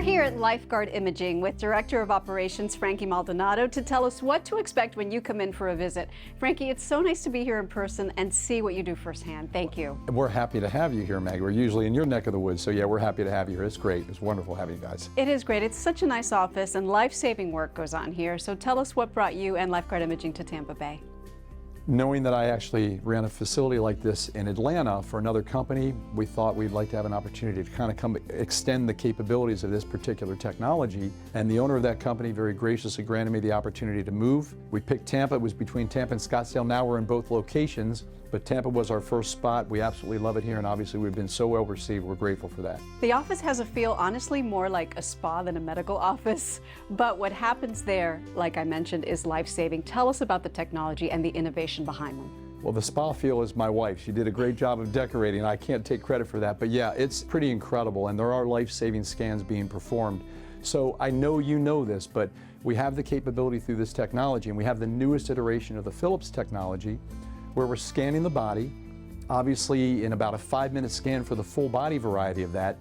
here at Lifeguard Imaging with Director of Operations Frankie Maldonado to tell us what to expect when you come in for a visit. Frankie, it's so nice to be here in person and see what you do firsthand. Thank you. We're happy to have you here, Maggie. We're usually in your neck of the woods, so yeah, we're happy to have you here. It's great. It's wonderful having you guys. It is great. It's such a nice office and life-saving work goes on here. So tell us what brought you and Lifeguard Imaging to Tampa Bay. Knowing that I actually ran a facility like this in Atlanta for another company, we thought we'd like to have an opportunity to kind of extend the capabilities of this particular technology. And the owner of that company very graciously granted me the opportunity to move. We picked Tampa. It was between Tampa and Scottsdale. Now we're in both locations, but Tampa was our first spot. We absolutely love it here, and obviously we've been so well received. We're grateful for that. The office has a feel, honestly, more like a spa than a medical office. But what happens there, like I mentioned, is life-saving. Tell us about the technology and the innovation behind them. Well, the spa feel is my wife. She did a great job of decorating. I can't take credit for that, but yeah, it's pretty incredible, and there are life-saving scans being performed. So I know you know this, but we have the capability through this technology, and we have the newest iteration of the Philips technology, where we're scanning the body, obviously in about a 5-minute scan for the full body variety of that,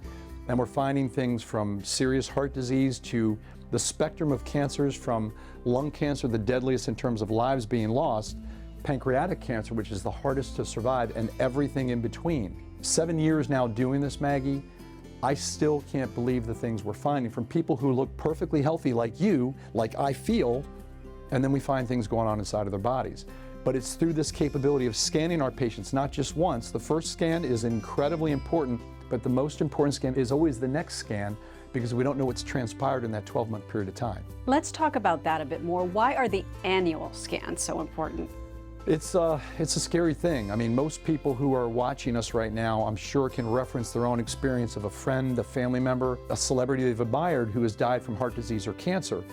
and we're finding things from serious heart disease to the spectrum of cancers, from lung cancer, the deadliest in terms of lives being lost, pancreatic cancer, which is the hardest to survive, and everything in between. 7 years now doing this, Maggie, I still can't believe the things we're finding from people who look perfectly healthy like you, like I feel, and then we find things going on inside of their bodies. But it's through this capability of scanning our patients, not just once. The first scan is incredibly important, but the most important scan is always the next scan, because we don't know what's transpired in that 12-month period of time. Let's talk about that a bit more. Why are the annual scans so important? It's a scary thing. I mean, most people who are watching us right now, I'm sure, can reference their own experience of a friend, a family member, a celebrity they've admired who has died from heart disease or cancer.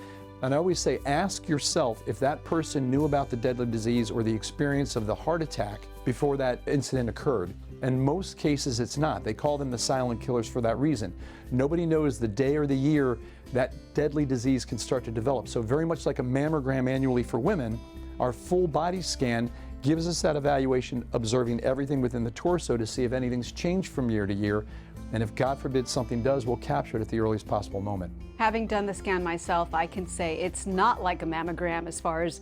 And I always say, ask yourself if that person knew about the deadly disease or the experience of the heart attack before that incident occurred. In most cases, it's not. They call them the silent killers for that reason. Nobody knows the day or the year that deadly disease can start to develop. So very much like a mammogram annually for women, our full body scan gives us that evaluation, observing everything within the torso to see if anything's changed from year to year. And if, God forbid, something does, we'll capture it at the earliest possible moment. Having done the scan myself, I can say it's not like a mammogram as far as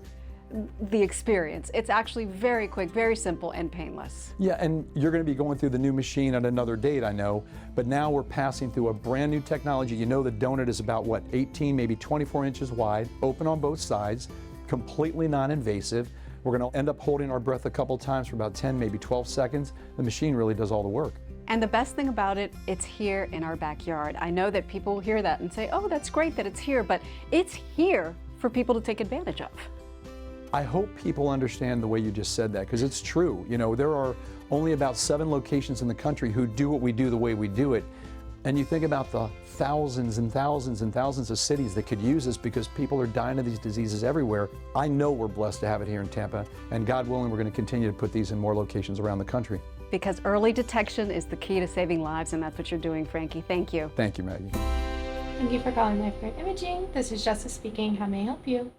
the experience. It's actually very quick, very simple, and painless. Yeah, and you're going to be going through the new machine at another date, I know, but now we're passing through a brand new technology. You know, the donut is about, what, 18, maybe 24 inches wide, open on both sides, completely non-invasive. We're going to end up holding our breath a couple times for about 10, maybe 12 seconds. The machine really does all the work. And the best thing about it, it's here in our backyard. I know that people hear that and say, oh, that's great that it's here, but it's here for people to take advantage of. I hope people understand the way you just said that, because it's true. You know, there are only about 7 locations in the country who do what we do the way we do it. And you think about the thousands and thousands and thousands of cities that could use this, because people are dying of these diseases everywhere. I know we're blessed to have it here in Tampa, and God willing, we're going to continue to put these in more locations around the country. Because early detection is the key to saving lives, and that's what you're doing, Frankie. Thank you. Thank you, Maggie. Thank you for calling Lifeguard Imaging. This is Jessica speaking. How may I help you?